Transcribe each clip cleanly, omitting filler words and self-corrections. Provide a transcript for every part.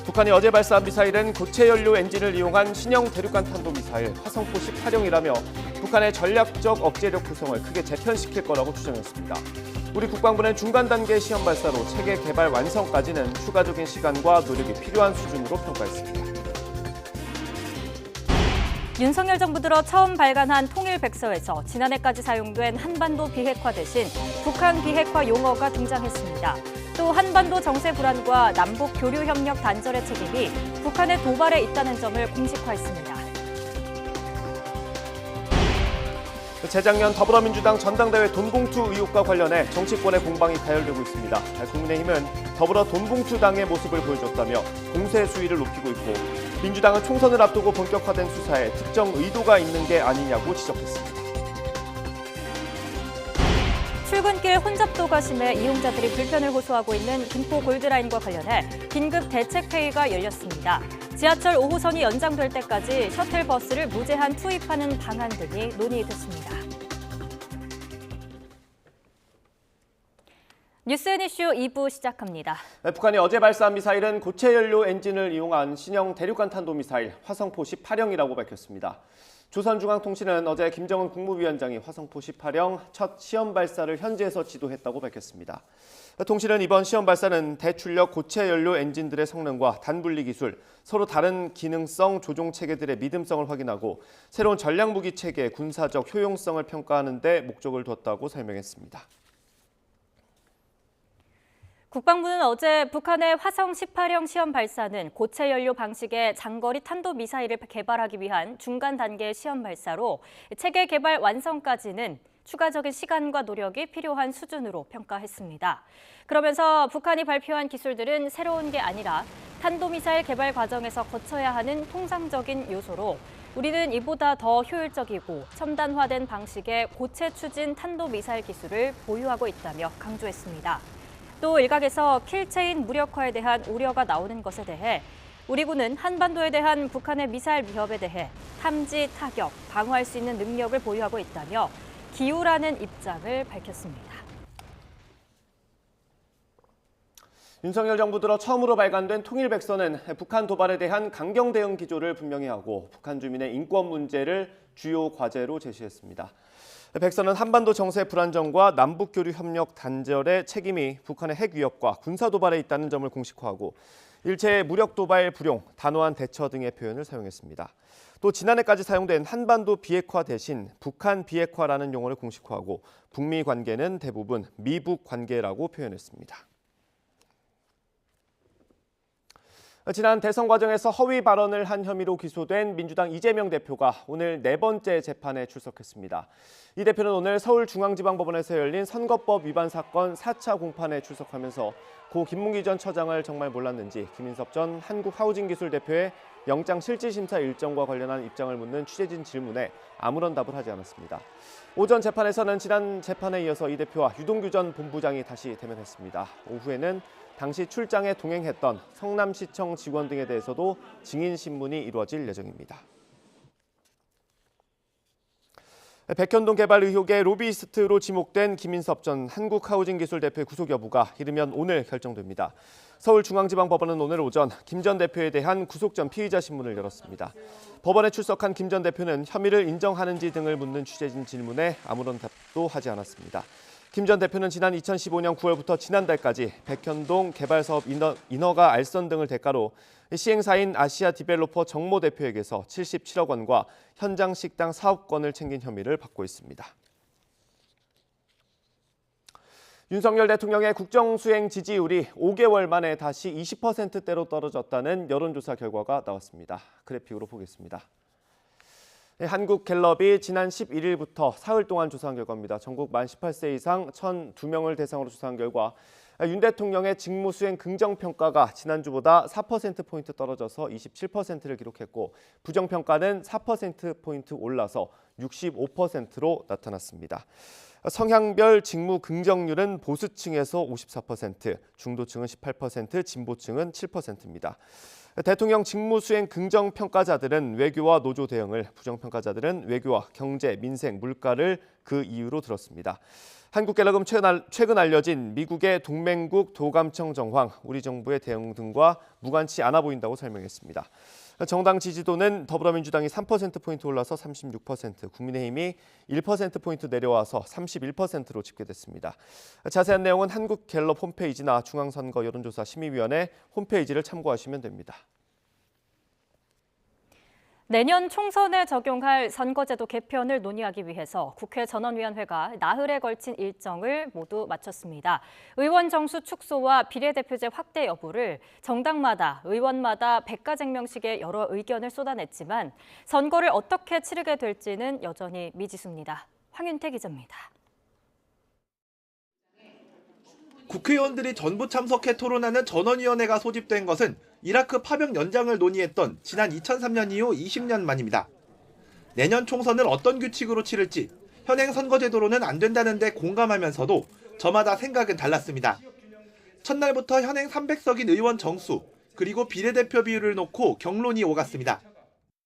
북한이 어제 발사한 미사일은 고체 연료 엔진을 이용한 신형 대륙간 탄도미사일 화성포 18형이라며 북한의 전략적 억제력 구성을 크게 재편시킬 거라고 추정했습니다. 우리 국방부는 중간 단계 시험 발사로 체계 개발 완성까지는 추가적인 시간과 노력이 필요한 수준으로 평가했습니다. 윤석열 정부 들어 처음 발간한 통일백서에서 지난해까지 사용된 한반도 비핵화 대신 북한 비핵화 용어가 등장했습니다. 또 한반도 정세 불안과 남북 교류 협력 단절의 책임이 북한의 도발에 있다는 점을 공식화했습니다. 재작년 더불어민주당 전당대회 돈봉투 의혹과 관련해 정치권의 공방이 가열되고 있습니다. 국민의힘은 더불어 돈봉투당의 모습을 보여줬다며 공세 수위를 높이고 있고 민주당은 총선을 앞두고 본격화된 수사에 특정 의도가 있는 게 아니냐고 지적했습니다. 출근길 혼잡도가 심해 이용자들이 불편을 호소하고 있는 김포 골드라인과 관련해 긴급 대책회의가 열렸습니다. 지하철 5호선이 연장될 때까지 셔틀버스를 무제한 투입하는 방안 등이 논의됐습니다. 뉴스앤이슈 2부 시작합니다. 북한이 어제 발사한 미사일은 고체 연료 엔진을 이용한 신형 대륙간 탄도미사일 화성포 18형이라고 밝혔습니다. 조선중앙통신은 어제 김정은 국무위원장이 화성포 18형 첫 시험 발사를 현지에서 지도했다고 밝혔습니다. 통신은 이번 시험 발사는 대출력 고체 연료 엔진들의 성능과 단분리 기술, 서로 다른 기능성 조종 체계들의 믿음성을 확인하고 새로운 전략무기 체계의 군사적 효용성을 평가하는 데 목적을 뒀다고 설명했습니다. 국방부는 어제 북한의 화성 18형 시험 발사는 고체 연료 방식의 장거리 탄도미사일을 개발하기 위한 중간 단계 시험 발사로 체계 개발 완성까지는 추가적인 시간과 노력이 필요한 수준으로 평가했습니다. 그러면서 북한이 발표한 기술들은 새로운 게 아니라 탄도미사일 개발 과정에서 거쳐야 하는 통상적인 요소로 우리는 이보다 더 효율적이고 첨단화된 방식의 고체 추진 탄도미사일 기술을 보유하고 있다며 강조했습니다. 또 일각에서 킬체인 무력화에 대한 우려가 나오는 것에 대해 우리 군은 한반도에 대한 북한의 미사일 위협에 대해 탐지, 타격, 방어할 수 있는 능력을 보유하고 있다며 기우라는 입장을 밝혔습니다. 윤석열 정부 들어 처음으로 발간된 통일백서는 북한 도발에 대한 강경 대응 기조를 분명히 하고 북한 주민의 인권 문제를 주요 과제로 제시했습니다. 백서는 한반도 정세 불안정과 남북 교류 협력 단절의 책임이 북한의 핵 위협과 군사 도발에 있다는 점을 공식화하고 일체의 무력 도발 불용, 단호한 대처 등의 표현을 사용했습니다. 또 지난해까지 사용된 한반도 비핵화 대신 북한 비핵화라는 용어를 공식화하고 북미 관계는 대부분 미북 관계라고 표현했습니다. 지난 대선 과정에서 허위 발언을 한 혐의로 기소된 민주당 이재명 대표가 오늘 네 번째 재판에 출석했습니다. 이 대표는 오늘 서울중앙지방법원에서 열린 선거법 위반 사건 4차 공판에 출석하면서 고 김문기 전 처장을 정말 몰랐는지 김인섭 전 한국하우징기술 대표의 영장 실질심사 일정과 관련한 입장을 묻는 취재진 질문에 아무런 답을 하지 않았습니다. 오전 재판에서는 지난 재판에 이어서 이 대표와 유동규 전 본부장이 다시 대면했습니다. 오후에는 당시 출장에 동행했던 성남시청 직원 등에 대해서도 증인 신문이 이루어질 예정입니다. 백현동 개발 의혹의 로비이스트로 지목된 김인섭 전 한국하우징기술 대표의 구속 여부가 이르면 오늘 결정됩니다. 서울중앙지방법원은 오늘 오전 김 전 대표에 대한 구속 전 피의자 신문을 열었습니다. 법원에 출석한 김 전 대표는 혐의를 인정하는지 등을 묻는 취재진 질문에 아무런 답도 하지 않았습니다. 김 전 대표는 지난 2015년 9월부터 지난달까지 백현동 개발사업 인허가 알선 등을 대가로 시행사인 아시아 디벨로퍼 정모 대표에게서 77억 원과 현장 식당 사업권을 챙긴 혐의를 받고 있습니다. 윤석열 대통령의 국정수행 지지율이 5개월 만에 다시 20%대로 떨어졌다는 여론조사 결과가 나왔습니다. 그래픽으로 보겠습니다. 한국갤럽이 지난 11일부터 사흘 동안 조사한 결과입니다. 전국 만 18세 이상 1,002명을 대상으로 조사한 결과 윤 대통령의 직무수행 긍정평가가 지난주보다 4%포인트 떨어져서 27%를 기록했고 부정평가는 4%포인트 올라서 65%로 나타났습니다. 성향별 직무 긍정률은 보수층에서 54%, 중도층은 18%, 진보층은 7%입니다. 대통령 직무수행 긍정평가자들은 외교와 노조 대응을, 부정평가자들은 외교와 경제, 민생, 물가를 그 이유로 들었습니다. 한국갤럽은 최근 알려진 미국의 동맹국 도감청 정황, 우리 정부의 대응 등과 무관치 않아 보인다고 설명했습니다. 정당 지지도는 더불어민주당이 3%포인트 올라서 36%, 국민의힘이 1%포인트 내려와서 31%로 집계됐습니다. 자세한 내용은 한국갤럽 홈페이지나 중앙선거 여론조사 심의위원회 홈페이지를 참고하시면 됩니다. 내년 총선에 적용할 선거제도 개편을 논의하기 위해서 국회 전원위원회가 나흘에 걸친 일정을 모두 마쳤습니다. 의원 정수 축소와 비례대표제 확대 여부를 정당마다, 의원마다 백가쟁명식의 여러 의견을 쏟아냈지만 선거를 어떻게 치르게 될지는 여전히 미지수입니다. 황윤태 기자입니다. 국회의원들이 전부 참석해 토론하는 전원위원회가 소집된 것은 이라크 파병 연장을 논의했던 지난 2003년 이후 20년 만입니다. 내년 총선을 어떤 규칙으로 치를지 현행 선거제도로는 안 된다는 데 공감하면서도 저마다 생각은 달랐습니다. 첫날부터 현행 300석인 의원 정수 그리고 비례대표 비율을 놓고 격론이 오갔습니다.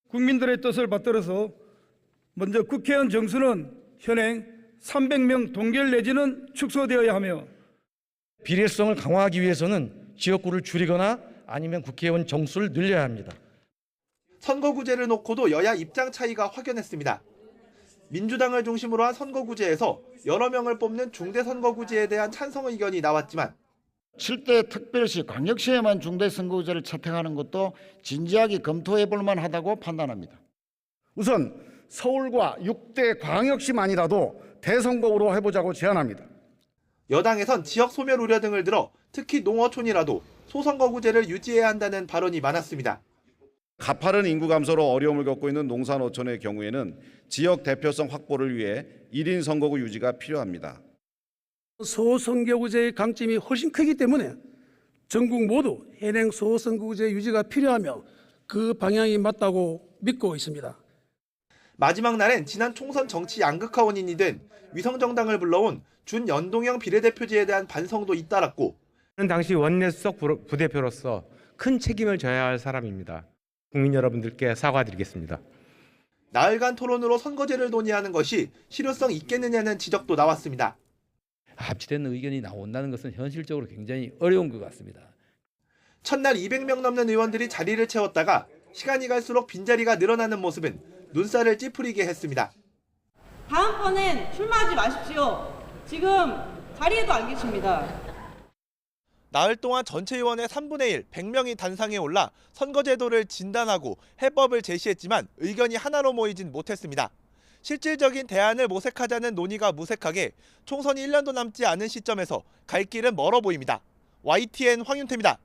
국민들의 뜻을 받들어서 먼저 국회의원 정수는 현행 300명 동결 내지는 축소되어야 하며 비례성을 강화하기 위해서는 지역구를 줄이거나 아니면 국회의원 정수를 늘려야 합니다. 선거구제를 놓고도 여야 입장 차이가 확연했습니다. 민주당을 중심으로 한 선거구제에서 여러 명을 뽑는 중대선거구제에 대한 찬성 의견이 나왔지만 7대 특별시, 광역시에만 중대선거구제를 채택하는 것도 진지하게 검토해 볼 만하다고 판단합니다. 우선 서울과 6대 광역시만이라도 대선거구로 해보자고 제안합니다. 여당에선 지역 소멸 우려 등을 들어 특히 농어촌이라도 소선거구제를 유지해야 한다는 발언이 많았습니다. 가파른 인구 감소로 어려움을 겪고 있는 농산어촌의 경우에는 지역 대표성 확보를 위해 1인 선거구 유지가 필요합니다. 소선거구제의 강점이 훨씬 크기 때문에 전국 모두 현행 소선거구제 유지가 필요하며 그 방향이 맞다고 믿고 있습니다. 마지막 날엔 지난 총선 정치 양극화 원인이 된 위성정당을 불러온 준연동형 비례대표제에 대한 반성도 잇따랐고 당시 원내수석 부대표로서 큰 책임을 져야 할 사람입니다. 국민 여러분들께 사과드리겠습니다. 나흘간 토론으로 선거제를 논의하는 것이 실효성 있겠느냐는 지적도 나왔습니다. 합치된 의견이 나온다는 것은 현실적으로 굉장히 어려운 것 같습니다. 첫날 200명 넘는 의원들이 자리를 채웠다가 시간이 갈수록 빈자리가 늘어나는 모습은 눈살을 찌푸리게 했습니다. 다음번엔 출마하지 마십시오. 지금 자리에도 안 계십니다. 나흘 동안 전체 의원의 3분의 1, 100명이 단상에 올라 선거제도를 진단하고 해법을 제시했지만 의견이 하나로 모이진 못했습니다. 실질적인 대안을 모색하자는 논의가 무색하게 총선이 1년도 남지 않은 시점에서 갈 길은 멀어 보입니다. YTN 황윤태입니다.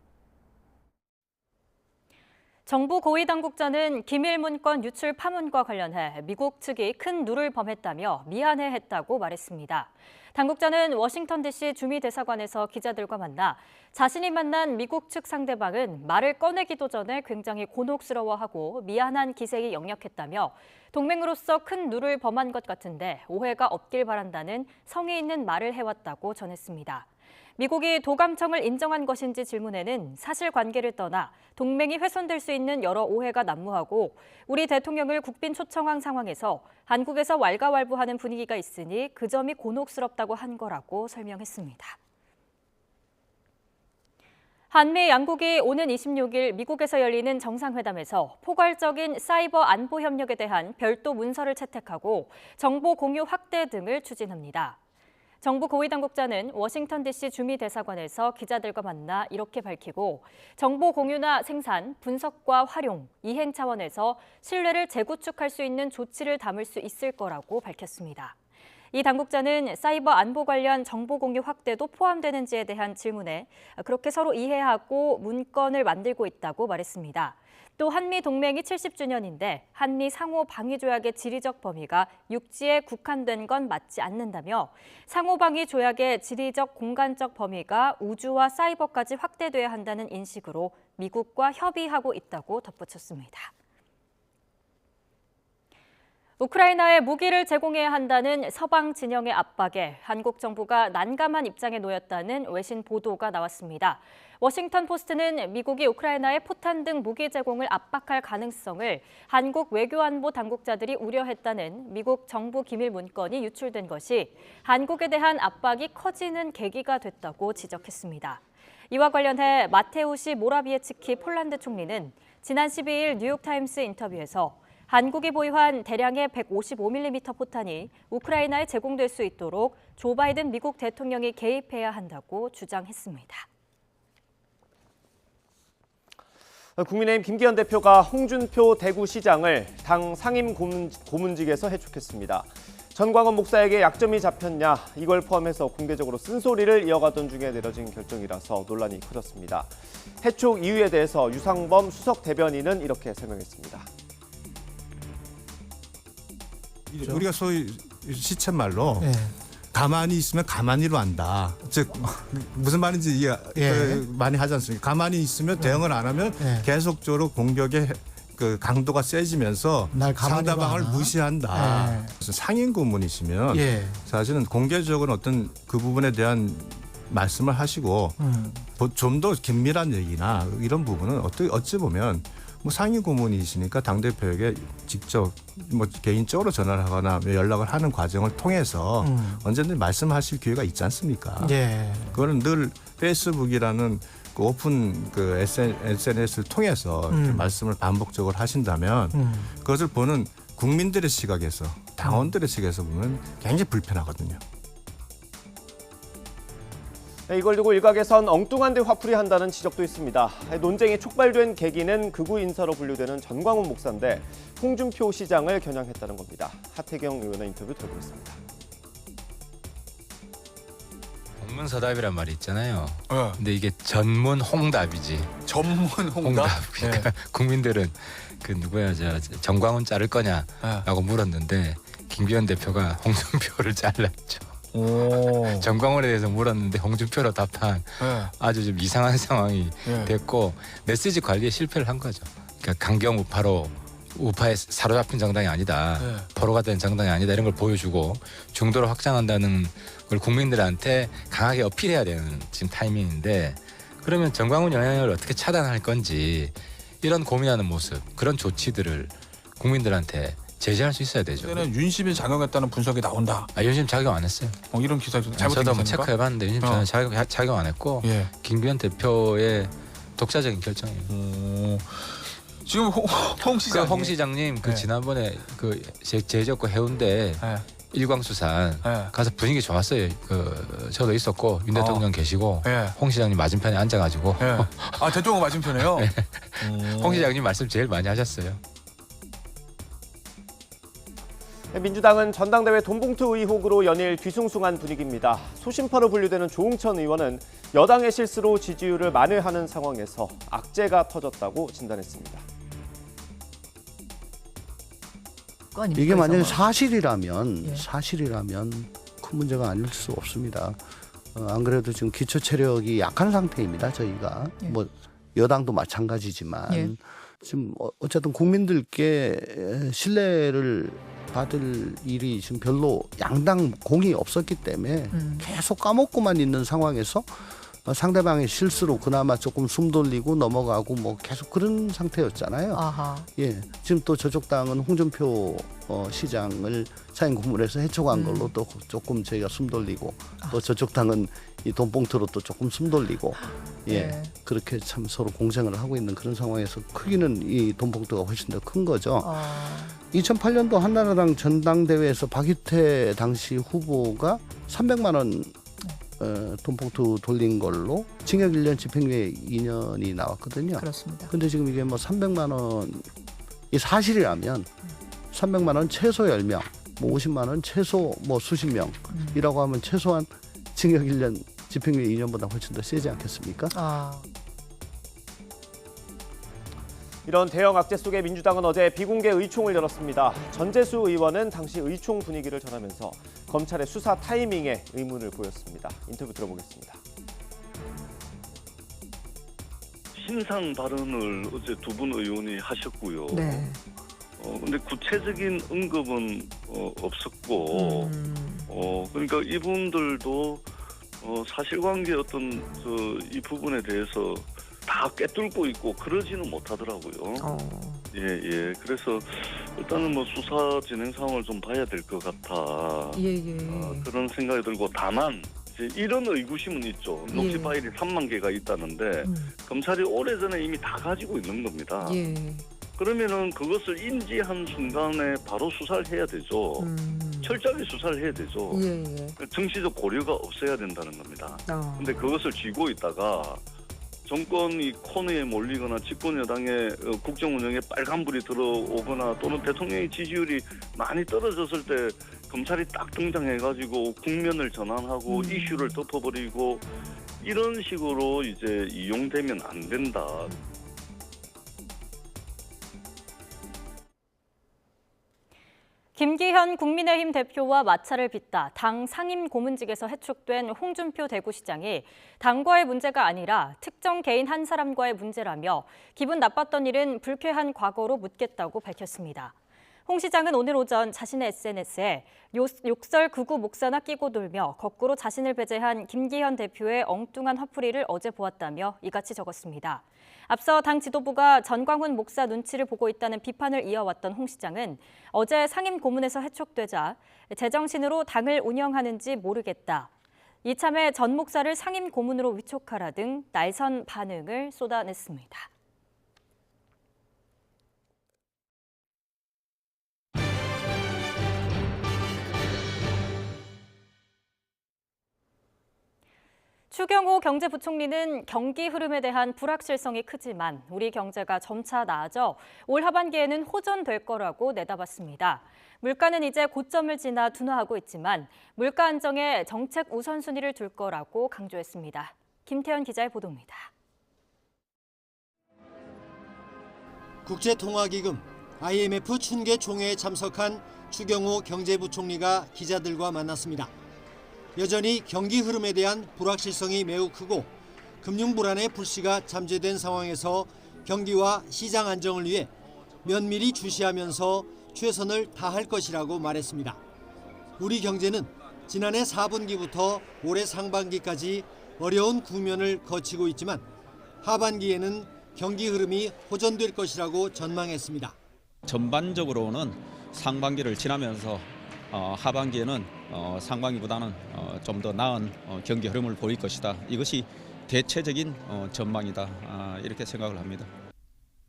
정부 고위 당국자는 기밀 문건 유출 파문과 관련해 미국 측이 큰 누를 범했다며 미안해했다고 말했습니다. 당국자는 워싱턴 DC 주미 대사관에서 기자들과 만나 자신이 만난 미국 측 상대방은 말을 꺼내기도 전에 굉장히 곤혹스러워하고 미안한 기색이 역력했다며 동맹으로서 큰 누를 범한 것 같은데 오해가 없길 바란다는 성의 있는 말을 해왔다고 전했습니다. 미국이 도감청을 인정한 것인지 질문에는 사실관계를 떠나 동맹이 훼손될 수 있는 여러 오해가 난무하고 우리 대통령을 국빈 초청한 상황에서 한국에서 왈가왈부하는 분위기가 있으니 그 점이 곤혹스럽다고 한 거라고 설명했습니다. 한미 양국이 오는 26일 미국에서 열리는 정상회담에서 포괄적인 사이버 안보 협력에 대한 별도 문서를 채택하고 정보 공유 확대 등을 추진합니다. 정부 고위 당국자는 워싱턴 DC 주미 대사관에서 기자들과 만나 이렇게 밝히고 정보 공유나 생산, 분석과 활용, 이행 차원에서 신뢰를 재구축할 수 있는 조치를 담을 수 있을 거라고 밝혔습니다. 이 당국자는 사이버 안보 관련 정보 공유 확대도 포함되는지에 대한 질문에 그렇게 서로 이해하고 문건을 만들고 있다고 말했습니다. 또 한미 동맹이 70주년인데 한미 상호 방위 조약의 지리적 범위가 육지에 국한된 건 맞지 않는다며 상호 방위 조약의 지리적 공간적 범위가 우주와 사이버까지 확대돼야 한다는 인식으로 미국과 협의하고 있다고 덧붙였습니다. 우크라이나에 무기를 제공해야 한다는 서방 진영의 압박에 한국 정부가 난감한 입장에 놓였다는 외신 보도가 나왔습니다. 워싱턴 포스트는 미국이 우크라이나에 포탄 등 무기 제공을 압박할 가능성을 한국 외교안보 당국자들이 우려했다는 미국 정부 기밀 문건이 유출된 것이 한국에 대한 압박이 커지는 계기가 됐다고 지적했습니다. 이와 관련해 마테우시 모라비에츠키 폴란드 총리는 지난 12일 뉴욕타임스 인터뷰에서 한국이 보유한 대량의 155mm 포탄이 우크라이나에 제공될 수 있도록 조 바이든 미국 대통령이 개입해야 한다고 주장했습니다. 국민의힘 김기현 대표가 홍준표 대구시장을 당 상임 고문직에서 해촉했습니다. 전광훈 목사에게 약점이 잡혔냐, 이걸 포함해서 공개적으로 쓴소리를 이어가던 중에 내려진 결정이라서 논란이 커졌습니다. 해촉 이유에 대해서 유상범 수석 대변인은 이렇게 설명했습니다. 우리가 소위 시쳇말로 가만히 있으면 가만히로 한다. 즉 무슨 말인지 이해 많이 하지 않습니까? 가만히 있으면 대응을 안 하면 계속적으로 공격의 그 강도가 세지면서 상대방을 무시한다. 상임 고문이시면 사실은 공개적으로 어떤 그 부분에 대한 말씀을 하시고 좀 더 긴밀한 얘기나 이런 부분은 어찌 보면 뭐 상임 고문이시니까 당대표에게 직접 뭐 개인적으로 전화를 하거나 연락을 하는 과정을 통해서 언제든지 말씀하실 기회가 있지 않습니까? 그거는 늘 페이스북이라는 그 오픈 그 SNS를 통해서 이렇게 말씀을 반복적으로 하신다면 그것을 보는 국민들의 시각에서 당원들의 시각에서 보면 굉장히 불편하거든요. 이걸 두고 일각에선 엉뚱한 데 화풀이한다는 지적도 있습니다. 논쟁이 촉발된 계기는 극우 인사로 분류되는 전광훈 목사인데 홍준표 시장을 겨냥했다는 겁니다. 하태경 의원의 인터뷰 들어보겠습니다. 전문서답이란 말이 있잖아요. 근데 이게 전문 홍답이지. 전문 홍답? 그러니까 국민들은 그 누구야 전광훈 자를 거냐라고 물었는데 김기현 대표가 홍준표를 잘랐죠. 전광훈에 대해서 물었는데 홍준표로 답한 아주 좀 이상한 상황이 됐고 메시지 관리에 실패를 한 거죠. 그러니까 강경 우파로 우파에 사로잡힌 정당이 아니다. 포로가 된 정당이 아니다. 이런 걸 보여주고 중도로 확장한다는 걸 국민들한테 강하게 어필해야 되는 지금 타이밍인데 그러면 전광훈 영향을 어떻게 차단할 건지 이런 고민하는 모습, 그런 조치들을 국민들한테 제시할 수 있어야 되죠. 그때는 윤심이 작용했다는 분석이 나온다. 윤심 작용 안 했어요. 이런 기사도 잘못된 저도 기사입니까? 한번 체크해봤는데 윤심 작용 안 했고 김기현 대표의 독자적인 결정이에요. 지금 홍 시장님 그 지난번에 그 제주도 해운대 일광수산 가서 분위기 좋았어요. 그 저도 있었고 윤 대통령 계시고 홍 시장님 맞은편에 앉아가지고 아 대통령 맞은편에요? 홍 시장님 말씀 제일 많이 하셨어요. 민주당은 전당대회 돈봉투 의혹으로 연일 뒤숭숭한 분위기입니다. 소심파로 분류되는 조응천 의원은 여당의 실수로 지지율을 만회하는 상황에서 악재가 터졌다고 진단했습니다. 이게 만약에 사실이라면 큰 문제가 아닐 수 없습니다. 안 그래도 지금 기초 체력이 약한 상태입니다. 저희가 뭐 여당도 마찬가지지만 지금 어쨌든 국민들께 신뢰를 받을 일이 지금 별로 양당 공이 없었기 때문에 계속 까먹고만 있는 상황에서 상대방의 실수로 그나마 조금 숨 돌리고 넘어가고 뭐 계속 그런 상태였잖아요. 지금 또 저쪽 당은 홍준표 시장을 사인 고문해서 해촉한 걸로 또 조금 저희가 숨 돌리고 또 저쪽 당은 이 돈봉투로 또 조금 숨 돌리고 그렇게 참 서로 공생을 하고 있는 그런 상황에서 크기는 이 돈봉투가 훨씬 더 큰 거죠. 2008년도 한나라당 전당대회에서 박유태 당시 후보가 300만 원 돈봉투 돌린 걸로 징역 1년 집행유예 2년이 나왔거든요. 그렇습니다. 근데 지금 이게 뭐 300만 원이 사실이라면 300만 원 최소 10명, 뭐 50만 원 최소 뭐 수십 명이라고 하면 최소한 징역 1년 집행유예 2년보다 훨씬 더 세지 않겠습니까? 이런 대형 악재 속에 민주당은 어제 비공개 의총을 열었습니다. 전재수 의원은 당시 의총 분위기를 전하면서 검찰의 수사 타이밍에 의문을 보였습니다. 인터뷰 들어보겠습니다. 신상 발언을 어제 두 분 의원이 하셨고요. 근데 구체적인 언급은 없었고, 그러니까 이분들도 사실관계 어떤 이 부분에 대해서 다 꿰뚫고 있고 그러지는 못하더라고요. 예. 그래서 일단은 뭐 수사 진행 상황을 좀 봐야 될 것 같아. 그런 생각이 들고, 다만 이제 이런 의구심은 있죠. 녹취 파일이 3만 개가 있다는데 검찰이 오래전에 이미 다 가지고 있는 겁니다. 그러면은 그것을 인지한 순간에 바로 수사를 해야 되죠. 철저하게 수사를 해야 되죠. 정치적 고려가 없어야 된다는 겁니다. 근데 그것을 쥐고 있다가 정권이 코너에 몰리거나 집권 여당의 국정 운영에 빨간불이 들어오거나 또는 대통령의 지지율이 많이 떨어졌을 때 검찰이 딱 등장해가지고 국면을 전환하고 이슈를 덮어버리고 이런 식으로 이제 이용되면 안 된다. 김기현 국민의힘 대표와 마찰을 빚다 당 상임 고문직에서 해촉된 홍준표 대구시장이 당과의 문제가 아니라 특정 개인 한 사람과의 문제라며 기분 나빴던 일은 불쾌한 과거로 묻겠다고 밝혔습니다. 홍 시장은 오늘 오전 자신의 SNS에 욕설 극우 목사나 끼고 돌며 거꾸로 자신을 배제한 김기현 대표의 엉뚱한 화풀이를 어제 보았다며 이같이 적었습니다. 앞서 당 지도부가 전광훈 목사 눈치를 보고 있다는 비판을 이어왔던 홍 시장은 어제 상임 고문에서 해촉되자 제정신으로 당을 운영하는지 모르겠다. 이참에 전 목사를 상임 고문으로 위촉하라 등 날선 반응을 쏟아냈습니다. 추경호 경제부총리는 경기 흐름에 대한 불확실성이 크지만 우리 경제가 점차 나아져 올 하반기에는 호전될 거라고 내다봤습니다. 물가는 이제 고점을 지나 둔화하고 있지만 물가 안정에 정책 우선순위를 둘 거라고 강조했습니다. 김태현 기자의 보도입니다. 국제통화기금 IMF 춘계 총회에 참석한 추경호 경제부총리가 기자들과 만났습니다. 여전히 경기 흐름에 대한 불확실성이 매우 크고 금융 불안의 불씨가 잠재된 상황에서 경기와 시장 안정을 위해 면밀히 주시하면서 최선을 다할 것이라고 말했습니다. 우리 경제는 지난해 4분기부터 올해 상반기까지 어려운 국면을 거치고 있지만 하반기에는 경기 흐름이 호전될 것이라고 전망했습니다. 전반적으로는 상반기를 지나면서 하반기에는 상반기보다는 좀 더 나은 경기 흐름을 보일 것이다. 이것이 대체적인 전망이다. 이렇게 생각을 합니다.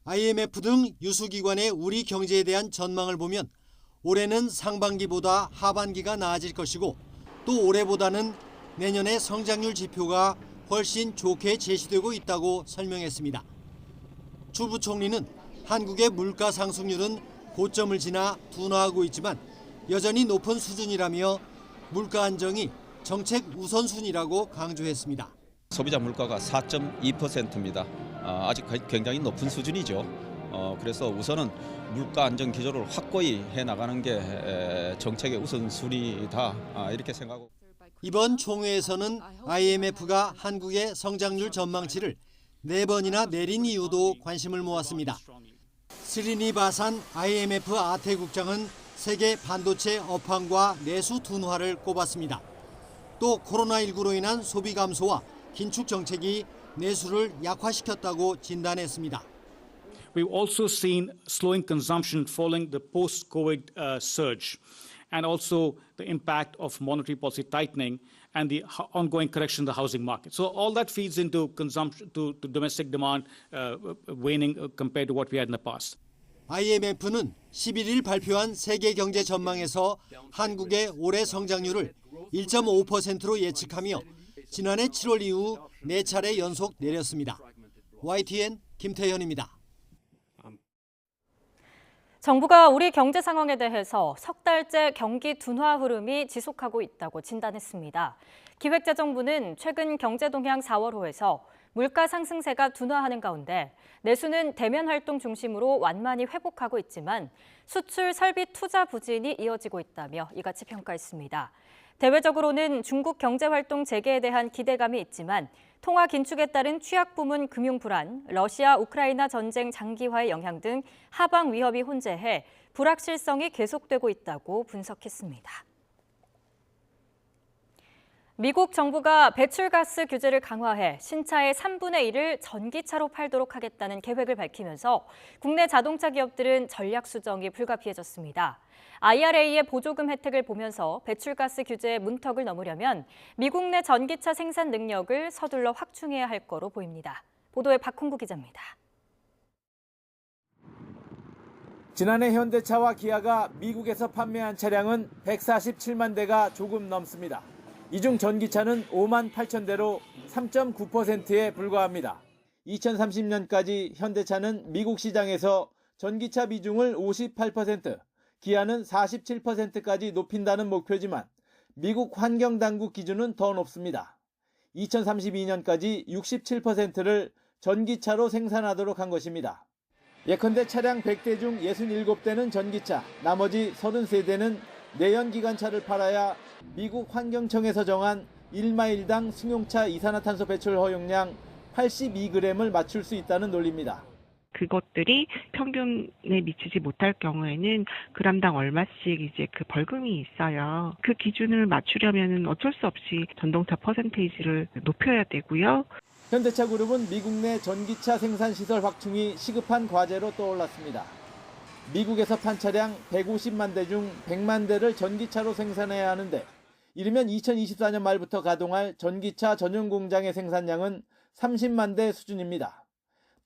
IMF 등 유수기관의 우리 경제에 대한 전망을 보면 올해는 상반기보다 하반기가 나아질 것이고 또 올해보다는 내년의 성장률 지표가 훨씬 좋게 제시되고 있다고 설명했습니다. 주 부총리는 한국의 물가 상승률은 고점을 지나 둔화하고 있지만 여전히 높은 수준이라며 물가 안정이 정책 우선순위라고 강조했습니다. 소비자 물가가 4.2%입니다. 아직 굉장히 높은 수준이죠. 그래서 우선은 물가 안정 기조를 확고히 해나가는 게 정책의 우선순위다. 이렇게 생각하고. 이번 총회에서는 IMF가 한국의 성장률 전망치를 4번이나 내린 이유도 관심을 모았습니다. 스리니바산 IMF 아태국장은 세계 반도체 업황과 내수 둔화를 꼽았습니다. 또 코로나19로 인한 소비 감소와 긴축 정책이 내수를 약화시켰다고 진단했습니다. We've also seen slowing consumption following the post-COVID surge, and also the impact of monetary policy tightening and the ongoing correction in the housing market. So all that feeds into consumption, to domestic demand waning compared to what we had in the past. IMF는 11일 발표한 세계 경제 전망에서 한국의 올해 성장률을 1.5%로 예측하며 지난해 7월 이후 4차례 연속 내렸습니다. YTN 김태현입니다. 정부가 우리 경제 상황에 대해서 석 달째 경기 둔화 흐름이 지속하고 있다고 진단했습니다. 기획재정부는 최근 경제동향 4월호에서 물가 상승세가 둔화하는 가운데 내수는 대면 활동 중심으로 완만히 회복하고 있지만 수출 설비 투자 부진이 이어지고 있다며 이같이 평가했습니다. 대외적으로는 중국 경제활동 재개에 대한 기대감이 있지만 통화 긴축에 따른 취약 부문 금융 불안, 러시아 우크라이나 전쟁 장기화의 영향 등 하방 위협이 혼재해 불확실성이 계속되고 있다고 분석했습니다. 미국 정부가 배출가스 규제를 강화해 신차의 3분의 1을 전기차로 팔도록 하겠다는 계획을 밝히면서 국내 자동차 기업들은 전략 수정이 불가피해졌습니다. IRA의 보조금 혜택을 보면서 배출가스 규제의 문턱을 넘으려면 미국 내 전기차 생산 능력을 서둘러 확충해야 할 거로 보입니다. 보도에 박홍구 기자입니다. 지난해 현대차와 기아가 미국에서 판매한 차량은 147만 대가 조금 넘습니다. 이 중 전기차는 5만 8천 대로 3.9%에 불과합니다. 2030년까지 현대차는 미국 시장에서 전기차 비중을 58%, 기아는 47%까지 높인다는 목표지만 미국 환경당국 기준은 더 높습니다. 2032년까지 67%를 전기차로 생산하도록 한 것입니다. 예컨대 차량 100대 중 67대는 전기차, 나머지 33대는 내연기관차를 팔아야 미국 환경청에서 정한 1마일당 승용차 이산화탄소 배출 허용량 82g을 맞출 수 있다는 논리입니다. 그것들이 평균에 미치지 못할 경우에는 그람당 얼마씩 이제 그 벌금이 있어요. 그 기준을 맞추려면 어쩔 수 없이 전동차 퍼센테이지를 높여야 되고요. 현대차 그룹은 미국 내 전기차 생산 시설 확충이 시급한 과제로 떠올랐습니다. 미국에서 판 차량 150만 대 중 100만 대를 전기차로 생산해야 하는데 이르면 2024년 말부터 가동할 전기차 전용 공장의 생산량은 30만 대 수준입니다.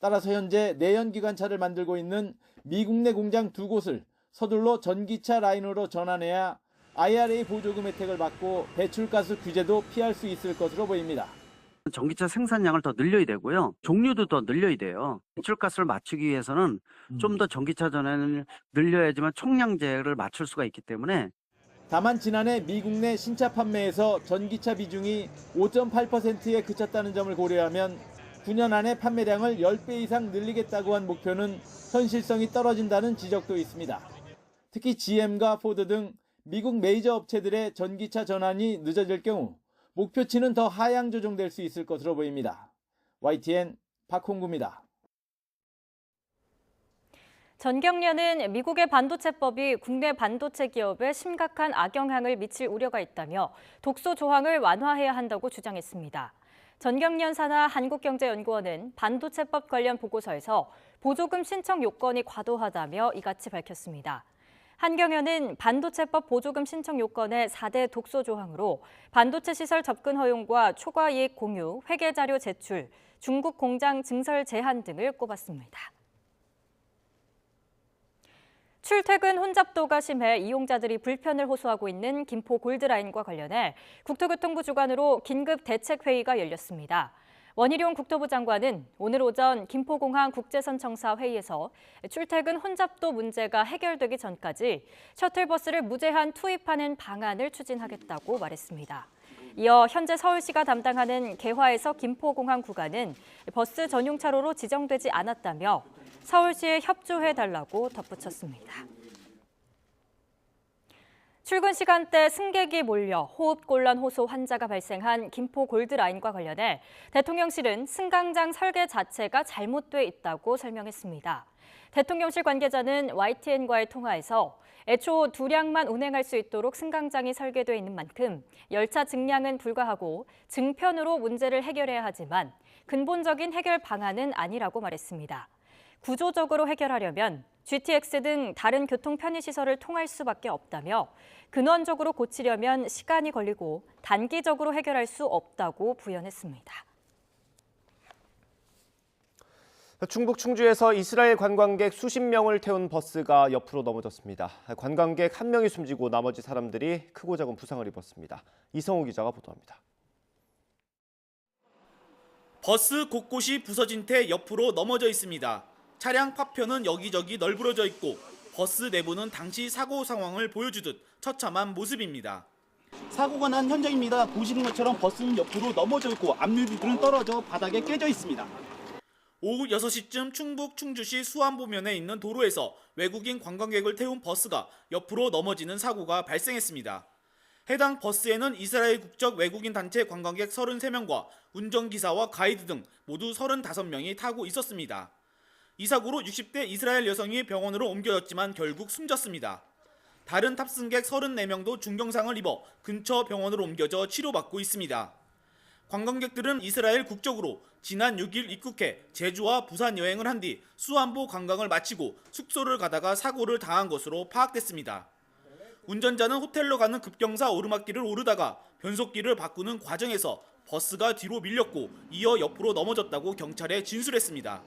따라서 현재 내연기관차를 만들고 있는 미국 내 공장 2곳을 서둘러 전기차 라인으로 전환해야 IRA 보조금 혜택을 받고 배출가스 규제도 피할 수 있을 것으로 보입니다. 전기차 생산량을 더 늘려야 되고요. 종류도 더 늘려야 돼요. 배출가스를 맞추기 위해서는 좀 더 전기차 전환을 늘려야지만 총량제를 맞출 수가 있기 때문에 다만 지난해 미국 내 신차 판매에서 전기차 비중이 5.8%에 그쳤다는 점을 고려하면 9년 안에 판매량을 10배 이상 늘리겠다고 한 목표는 현실성이 떨어진다는 지적도 있습니다. 특히 GM과 포드 등 미국 메이저 업체들의 전기차 전환이 늦어질 경우 목표치는 더 하향 조정될 수 있을 것으로 보입니다. YTN 박홍구입니다. 전경련은 미국의 반도체법이 국내 반도체 기업에 심각한 악영향을 미칠 우려가 있다며 독소 조항을 완화해야 한다고 주장했습니다. 전경련 산하 한국경제연구원은 반도체법 관련 보고서에서 보조금 신청 요건이 과도하다며 이같이 밝혔습니다. 한경연은 반도체법 보조금 신청 요건의 4대 독소 조항으로 반도체 시설 접근 허용과 초과 이익 공유, 회계 자료 제출, 중국 공장 증설 제한 등을 꼽았습니다. 출퇴근 혼잡도가 심해 이용자들이 불편을 호소하고 있는 김포 골드라인과 관련해 국토교통부 주관으로 긴급 대책회의가 열렸습니다. 원희룡 국토부 장관은 오늘 오전 김포공항 국제선청사 회의에서 출퇴근 혼잡도 문제가 해결되기 전까지 셔틀버스를 무제한 투입하는 방안을 추진하겠다고 말했습니다. 이어 현재 서울시가 담당하는 개화에서 김포공항 구간은 버스 전용 차로로 지정되지 않았다며 서울시에 협조해달라고 덧붙였습니다. 출근 시간대 승객이 몰려 호흡곤란 호소 환자가 발생한 김포 골드라인과 관련해 대통령실은 승강장 설계 자체가 잘못돼 있다고 설명했습니다. 대통령실 관계자는 YTN과의 통화에서 애초 2량만 운행할 수 있도록 승강장이 설계돼 있는 만큼 열차 증량은 불가하고 증편으로 문제를 해결해야 하지만 근본적인 해결 방안은 아니라고 말했습니다. 구조적으로 해결하려면 GTX 등 다른 교통 편의시설을 통할 수밖에 없다며 근원적으로 고치려면 시간이 걸리고 단기적으로 해결할 수 없다고 부연했습니다. 충북 충주에서 이스라엘 관광객 수십 명을 태운 버스가 옆으로 넘어졌습니다. 관광객 1명이 숨지고 나머지 사람들이 크고 작은 부상을 입었습니다. 이성우 기자가 보도합니다. 버스 곳곳이 부서진 채 옆으로 넘어져 있습니다. 차량 파편은 여기저기 널브러져 있고 버스 내부는 당시 사고 상황을 보여주듯 처참한 모습입니다. 사고가 난 현장입니다. 보시는 것처럼 버스는 옆으로 넘어져 있고 앞유리들은 떨어져 바닥에 깨져 있습니다. 오후 6시쯤 충북 충주시 수안보면에 있는 도로에서 외국인 관광객을 태운 버스가 옆으로 넘어지는 사고가 발생했습니다. 해당 버스에는 이스라엘 국적 외국인 단체 관광객 33명과 운전기사와 가이드 등 모두 35명이 타고 있었습니다. 이 사고로 60대 이스라엘 여성이 병원으로 옮겨졌지만 결국 숨졌습니다. 다른 탑승객 34명도 중경상을 입어 근처 병원으로 옮겨져 치료받고 있습니다. 관광객들은 이스라엘 국적으로 지난 6일 입국해 제주와 부산 여행을 한 뒤 수안보 관광을 마치고 숙소를 가다가 사고를 당한 것으로 파악됐습니다. 운전자는 호텔로 가는 급경사 오르막길을 오르다가 변속기를 바꾸는 과정에서 버스가 뒤로 밀렸고 이어 옆으로 넘어졌다고 경찰에 진술했습니다.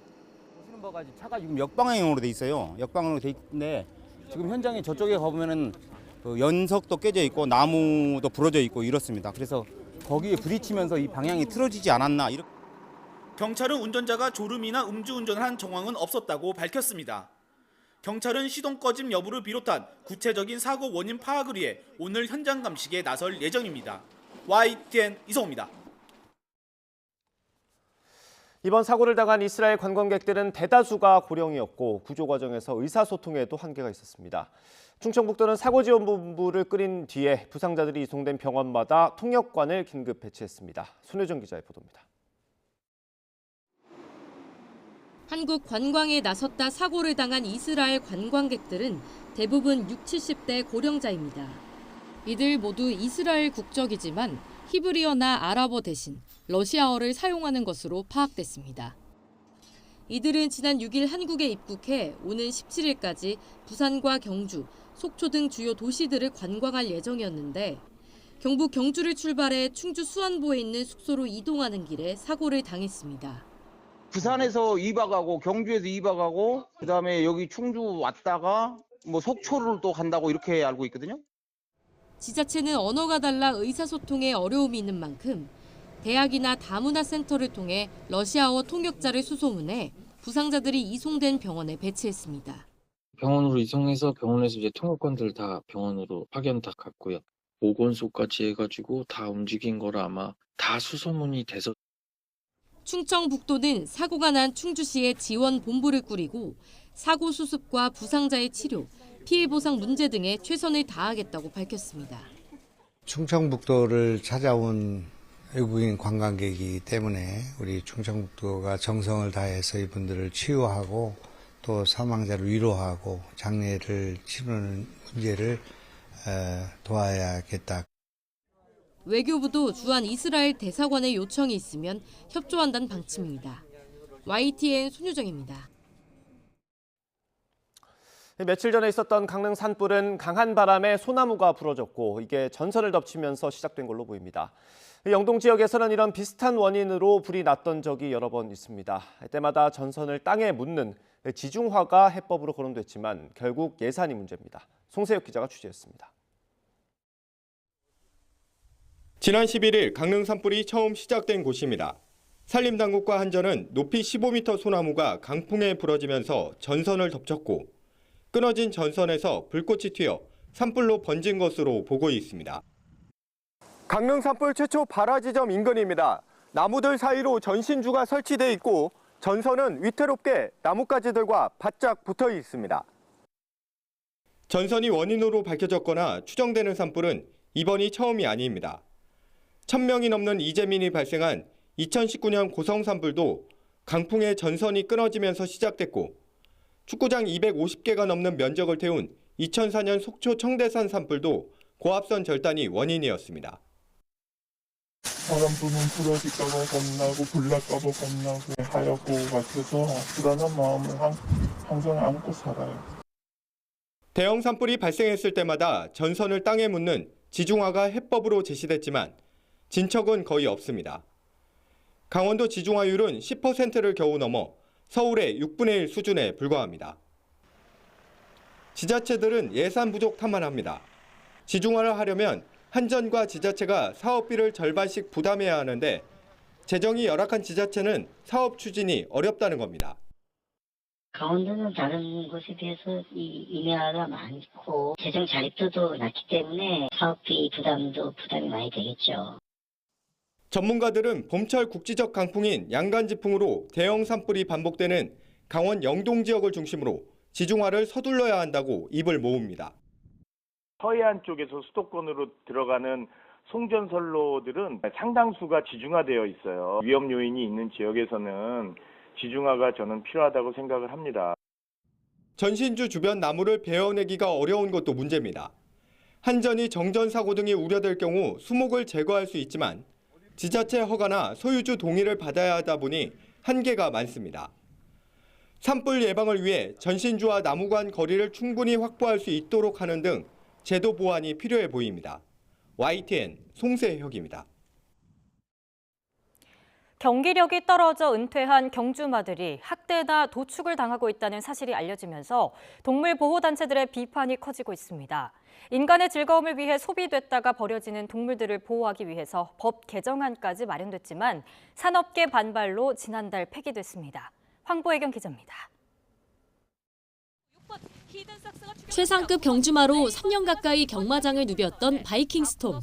보시는 바가 차가 지금 역방향으로 돼 있어요. 역방향으로 돼 있는데 지금 현장에 저쪽에 가보면은 그 연석도 깨져 있고 나무도 부러져 있고 이렇습니다. 그래서 거기에 부딪히면서 이 방향이 틀어지지 않았나 이렇게. 경찰은 운전자가 졸음이나 음주운전을 한 정황은 없었다고 밝혔습니다. 경찰은 시동 꺼짐 여부를 비롯한 구체적인 사고 원인 파악을 위해 오늘 현장 감식에 나설 예정입니다. YTN 이성호입니다. 이번 사고를 당한 이스라엘 관광객들은 대다수가 고령이었고 구조 과정에서 의사소통에도 한계가 있었습니다. 충청북도는 사고지원본부를 꾸린 뒤에 부상자들이 이송된 병원마다 통역관을 긴급 배치했습니다. 손효정 기자의 보도입니다. 한국 관광에 나섰다 사고를 당한 이스라엘 관광객들은 대부분 60, 70대 고령자입니다. 이들 모두 이스라엘 국적이지만 히브리어나 아랍어 대신 러시아어를 사용하는 것으로 파악됐습니다. 이들은 지난 6일 한국에 입국해 오는 17일까지 부산과 경주, 속초 등 주요 도시들을 관광할 예정이었는데 경북 경주를 출발해 충주 수안보에 있는 숙소로 이동하는 길에 사고를 당했습니다. 부산에서 2박하고 경주에서 2박하고 그다음에 여기 충주 왔다가 뭐 속초를 또 간다고 이렇게 알고 있거든요. 지자체는 언어가 달라 의사소통에 어려움이 있는 만큼 대학이나 다문화 센터를 통해 러시아어 통역자를 수소문해 부상자들이 이송된 병원에 배치했습니다. 병원으로 이송해서 병원에서 이제 통역관들 다 병원으로 파견 다 갔고요. 보건소까지 해가지고 다 움직인 거라 아마 다 수소문이 돼서. 충청북도는 사고가 난 충주시에 지원본부를 꾸리고 사고 수습과 부상자의 치료, 피해 보상 문제 등에 최선을 다하겠다고 밝혔습니다. 충청북도를 찾아온 외국인 관광객이기 때문에 우리 충청북도가 정성을 다해서 이분들을 치유하고 또 사망자를 위로하고 장례를 치르는 문제를 도와야겠다. 외교부도 주한 이스라엘 대사관의 요청이 있으면 협조한다는 방침입니다. YTN 손유정입니다. 며칠 전에 있었던 강릉 산불은 강한 바람에 소나무가 부러졌고 이게 전선을 덮치면서 시작된 걸로 보입니다. 영동 지역에서는 이런 비슷한 원인으로 불이 났던 적이 여러 번 있습니다. 때마다 전선을 땅에 묻는 지중화가 해법으로 거론됐지만 결국 예산이 문제입니다. 송세혁 기자가 취재했습니다. 지난 11일 강릉 산불이 처음 시작된 곳입니다. 산림당국과 한전은 높이 15m 소나무가 강풍에 부러지면서 전선을 덮쳤고 끊어진 전선에서 불꽃이 튀어 산불로 번진 것으로 보고 있습니다. 강릉 산불 최초 발화 지점 인근입니다. 나무들 사이로 전신주가 설치돼 있고 전선은 위태롭게 나뭇가지들과 바짝 붙어 있습니다. 전선이 원인으로 밝혀졌거나 추정되는 산불은 이번이 처음이 아닙니다. 1000명이 넘는 이재민이 발생한 2019년 고성 산불도 강풍에 전선이 끊어지면서 시작됐고 축구장 250개가 넘는 면적을 태운 2004년 속초 청대산 산불도 고압선 절단이 원인이었습니다. 사람 부분 부러질까봐 겁나고 불날까봐 겁나고 하얗고 같아서 불안한 마음을 항상 안고 살아요. 대형 산불이 발생했을 때마다 전선을 땅에 묻는 지중화가 해법으로 제시됐지만 진척은 거의 없습니다. 강원도 지중화율은 10%를 겨우 넘어 서울의 6분의 1 수준에 불과합니다. 지자체들은 예산 부족 탓만 합니다. 지중화를 하려면 한전과 지자체가 사업비를 절반씩 부담해야 하는데 재정이 열악한 지자체는 사업 추진이 어렵다는 겁니다. 강원도는 다른 곳에 비해서 인하가 많고 재정 자립도도 낮기 때문에 사업비 부담이 많이 되겠죠. 전문가들은 봄철 국지적 강풍인 양간지풍으로 대형 산불이 반복되는 강원 영동 지역을 중심으로 지중화를 서둘러야 한다고 입을 모읍니다. 서해안 쪽에서 수도권으로 들어가는 송전선로들은 상당수가 지중화되어 있어요. 위험 요인이 있는 지역에서는 지중화가 저는 필요하다고 생각을 합니다. 전신주 주변 나무를 베어내기가 어려운 것도 문제입니다. 한전이 정전 사고 등이 우려될 경우 수목을 제거할 수 있지만 지자체 허가나 소유주 동의를 받아야 하다 보니 한계가 많습니다. 산불 예방을 위해 전신주와 나무 간 거리를 충분히 확보할 수 있도록 하는 등 제도 보완이 필요해 보입니다. YTN 송세혁입니다. 경기력이 떨어져 은퇴한 경주마들이 학대나 도축을 당하고 있다는 사실이 알려지면서 동물보호단체들의 비판이 커지고 있습니다. 인간의 즐거움을 위해 소비됐다가 버려지는 동물들을 보호하기 위해서 법 개정안까지 마련됐지만 산업계 반발로 지난달 폐기됐습니다. 황보혜경 기자입니다. 최상급 경주마로 3년 가까이 경마장을 누볐던 바이킹 스톰.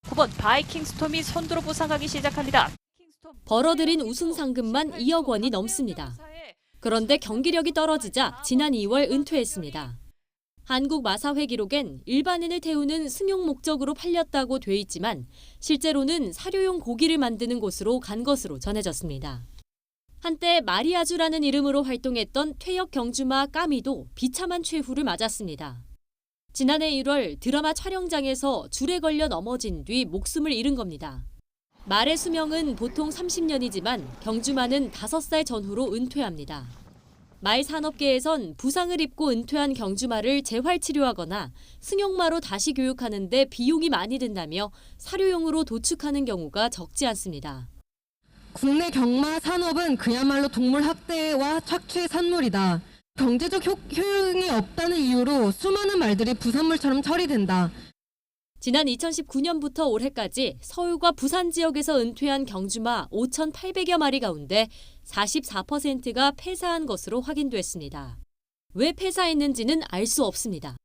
9번 바이킹 스톰이 선두로 부상하기 시작합니다. 벌어들인 우승 상금만 2억 원이 넘습니다. 그런데 경기력이 떨어지자 지난 2월 은퇴했습니다. 한국마사회 기록엔 일반인을 태우는 승용 목적으로 팔렸다고 돼 있지만 실제로는 사료용 고기를 만드는 곳으로 간 것으로 전해졌습니다. 한때 마리아주라는 이름으로 활동했던 퇴역 경주마 까미도 비참한 최후를 맞았습니다. 지난해 1월 드라마 촬영장에서 줄에 걸려 넘어진 뒤 목숨을 잃은 겁니다. 말의 수명은 보통 30년이지만 경주마는 5살 전후로 은퇴합니다. 말 산업계에선 부상을 입고 은퇴한 경주마를 재활치료하거나 승용마로 다시 교육하는 데 비용이 많이 든다며 사료용으로 도축하는 경우가 적지 않습니다. 국내 경마 산업은 그야말로 동물 학대와 착취의 산물이다. 경제적 효용이 없다는 이유로 수많은 말들이 부산물처럼 처리된다. 지난 2019년부터 올해까지 서울과 부산 지역에서 은퇴한 경주마 5,800여 마리 가운데 44%가 폐사한 것으로 확인됐습니다. 왜 폐사했는지는 알 수 없습니다.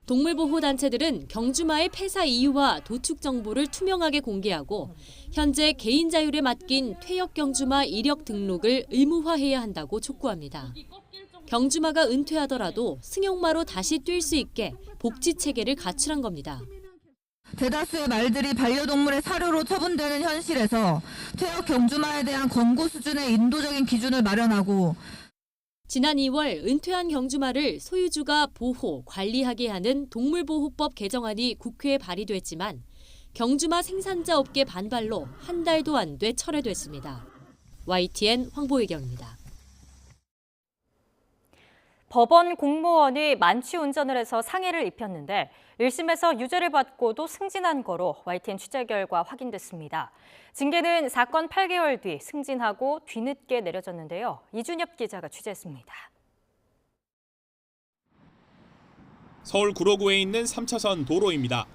동물보호단체들은 경주마의 폐사 이유와 도축 정보를 투명하게 공개하고 현재 개인 자율에 맡긴 퇴역 경주마 이력 등록을 의무화해야 한다고 촉구합니다. 경주마가 은퇴하더라도 승용마로 다시 뛸 수 있게 복지 체계를 갖추란 겁니다. 대다수의 말들이 반려동물의 사료로 처분되는 현실에서 퇴역 경주마에 대한 권고 수준의 인도적인 기준을 마련하고 지난 2월 은퇴한 경주마를 소유주가 보호, 관리하게 하는 동물보호법 개정안이 국회에 발의됐지만 경주마 생산자 업계 반발로 한 달도 안 돼 철회됐습니다. YTN 황보혜경입니다. 법원 공무원이 만취 운전을 해서 상해를 입혔는데 1심에서 유죄를 받고도 승진한 거로 YTN 취재 결과 확인됐습니다. 징계는 사건 8개월 뒤 승진하고 뒤늦게 내려졌는데요. 이준엽 기자가 취재했습니다. 서울 구로구에 있는 3차선 도로입니다.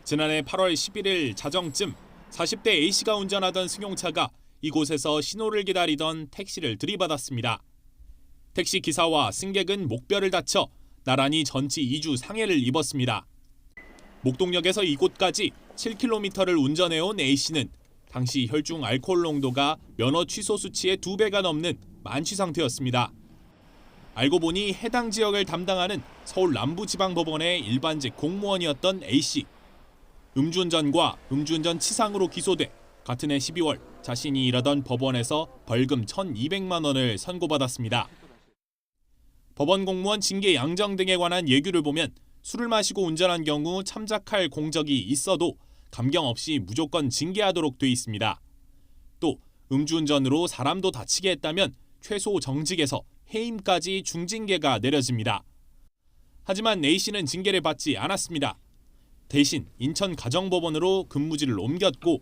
지난해 8월 11일 자정쯤 40대 A씨가 운전하던 승용차가 이곳에서 신호를 기다리던 택시를 들이받았습니다. 택시 기사와 승객은 목뼈를 다쳐 나란히 전치 2주 상해를 입었습니다. 목동역에서 이곳까지 7km를 운전해온 A씨는 당시 혈중 알코올 농도가 면허 취소 수치의 2배가 넘는 만취 상태였습니다. 알고 보니 해당 지역을 담당하는 서울 남부지방법원의 일반직 공무원이었던 A씨. 음주운전과 음주운전 치상으로 기소돼 같은 해 12월 자신이 일하던 법원에서 벌금 1,200만 원을 선고받았습니다. 법원 공무원 징계 양정 등에 관한 예규를 보면 술을 마시고 운전한 경우 참작할 공적이 있어도 감경 없이 무조건 징계하도록 돼 있습니다. 또 음주운전으로 사람도 다치게 했다면 최소 정직에서 해임까지 중징계가 내려집니다. 하지만 A씨는 징계를 받지 않았습니다. 대신 인천가정법원으로 근무지를 옮겼고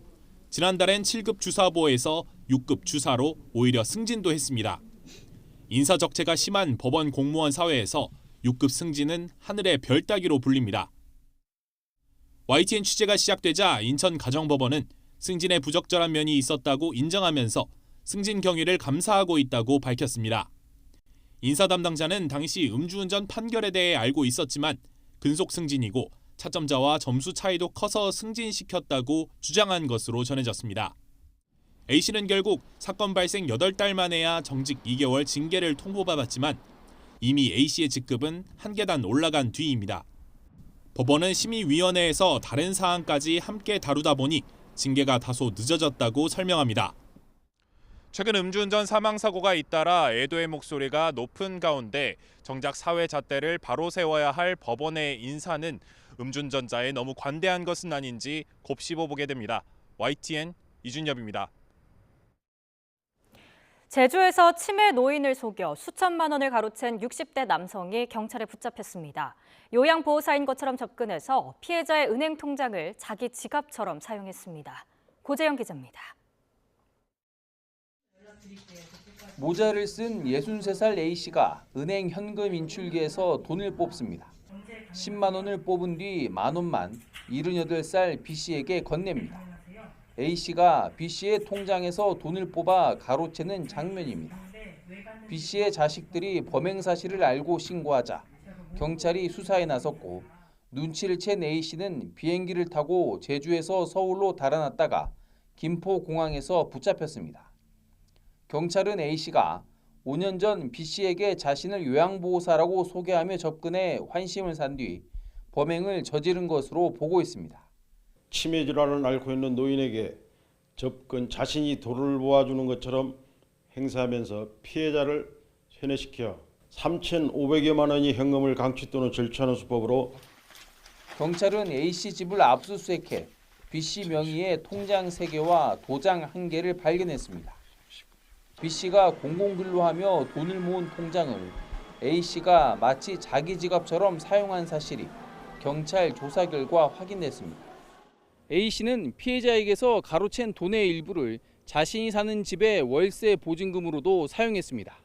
지난달엔 7급 주사보에서 6급 주사로 오히려 승진도 했습니다. 인사적체가 심한 법원 공무원 사회에서 6급 승진은 하늘의 별 따기로 불립니다. YTN 취재가 시작되자 인천가정법원은 승진에 부적절한 면이 있었다고 인정하면서 승진 경위를 감사하고 있다고 밝혔습니다. 인사 담당자는 당시 음주운전 판결에 대해 알고 있었지만 근속 승진이고 차점자와 점수 차이도 커서 승진시켰다고 주장한 것으로 전해졌습니다. A씨는 결국 사건 발생 8달 만에야 정직 2개월 징계를 통보받았지만 이미 A씨의 직급은 한 계단 올라간 뒤입니다. 법원은 심의위원회에서 다른 사안까지 함께 다루다 보니 징계가 다소 늦어졌다고 설명합니다. 최근 음주운전 사망사고가 잇따라 애도의 목소리가 높은 가운데 정작 사회 잣대를 바로 세워야 할 법원의 인사는 음주운전자에 너무 관대한 것은 아닌지 곱씹어보게 됩니다. YTN 이준엽입니다. 제주에서 치매 노인을 속여 수천만 원을 가로챈 60대 남성이 경찰에 붙잡혔습니다. 요양보호사인 것처럼 접근해서 피해자의 은행 통장을 자기 지갑처럼 사용했습니다. 고재영 기자입니다. 모자를 쓴 63살 A씨가 은행 현금 인출기에서 돈을 뽑습니다. 10만 원을 뽑은 뒤 10,000원만 78살 B씨에게 건넵니다. A씨가 B씨의 통장에서 돈을 뽑아 가로채는 장면입니다. B씨의 자식들이 범행 사실을 알고 신고하자 경찰이 수사에 나섰고 눈치를 챈 A씨는 비행기를 타고 제주에서 서울로 달아났다가 김포공항에서 붙잡혔습니다. 경찰은 A씨가 5년 전 B씨에게 자신을 요양보호사라고 소개하며 접근해 환심을 산 뒤 범행을 저지른 것으로 보고 있습니다. 치매 질환을 앓고 있는 노인에게 접근 자신이 도를 모아주는 것처럼 행사하면서 피해자를 세뇌시켜 3,500여만 원의 현금을 강취 또는 절취하는 수법으로 경찰은 A씨 집을 압수수색해 B씨 명의의 통장 3개와 도장 1개를 발견했습니다. B씨가 공공근로하며 돈을 모은 통장을 A씨가 마치 자기 지갑처럼 사용한 사실이 경찰 조사 결과 확인됐습니다. A씨는 피해자에게서 가로챈 돈의 일부를 자신이 사는 집의 월세 보증금으로도 사용했습니다.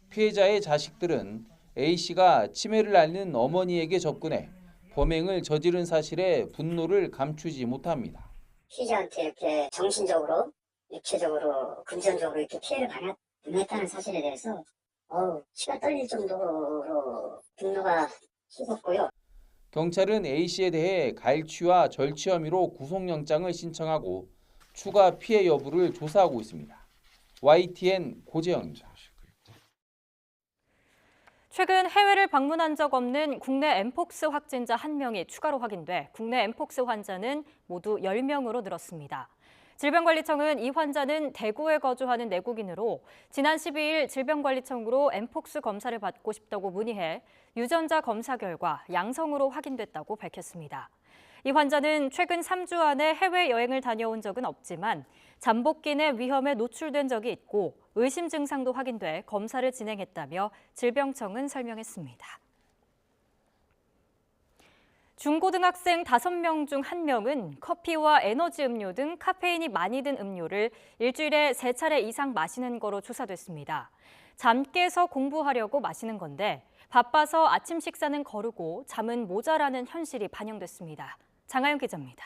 피해자의 자식들은 A씨가 치매를 앓는 어머니에게 접근해 범행을 저지른 사실에 분노를 감추지 못합니다. 피해자한테 이렇게 정신적으로, 육체적으로, 금전적으로 이렇게 피해를 당했다는 사실에 대해서 치가 떨릴 정도로 분노가 쏟았고요. 경찰은 A씨에 대해 갈취와 절취 혐의로 구속영장을 신청하고 추가 피해 여부를 조사하고 있습니다. YTN 고재영입니다. 최근 해외를 방문한 적 없는 국내 엠폭스 확진자 1명이 추가로 확인돼 국내 엠폭스 환자는 모두 10명으로 늘었습니다. 질병관리청은 이 환자는 대구에 거주하는 내국인으로 지난 12일 질병관리청으로 엠폭스 검사를 받고 싶다고 문의해 유전자 검사 결과 양성으로 확인됐다고 밝혔습니다. 이 환자는 최근 3주 안에 해외여행을 다녀온 적은 없지만 잠복기내 위험에 노출된 적이 있고 의심 증상도 확인돼 검사를 진행했다며 질병청은 설명했습니다. 중고등학생 5명 중 1명은 커피와 에너지 음료 등 카페인이 많이 든 음료를 일주일에 3차례 이상 마시는 거로 조사됐습니다. 잠 깨서 공부하려고 마시는 건데 바빠서 아침 식사는 거르고 잠은 모자라는 현실이 반영됐습니다. 장하영 기자입니다.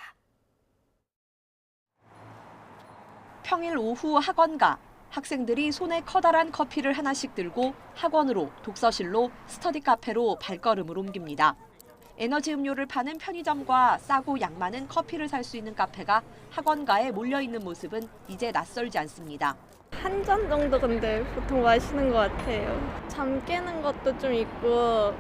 평일 오후 학원가, 학생들이 손에 커다란 커피를 하나씩 들고 학원으로, 독서실로, 스터디 카페로 발걸음을 옮깁니다. 에너지 음료를 파는 편의점과 싸고 양 많은 커피를 살 수 있는 카페가 학원가에 몰려있는 모습은 이제 낯설지 않습니다. 한 잔 정도 근데 보통 마시는 것 같아요. 잠 깨는 것도 좀 있고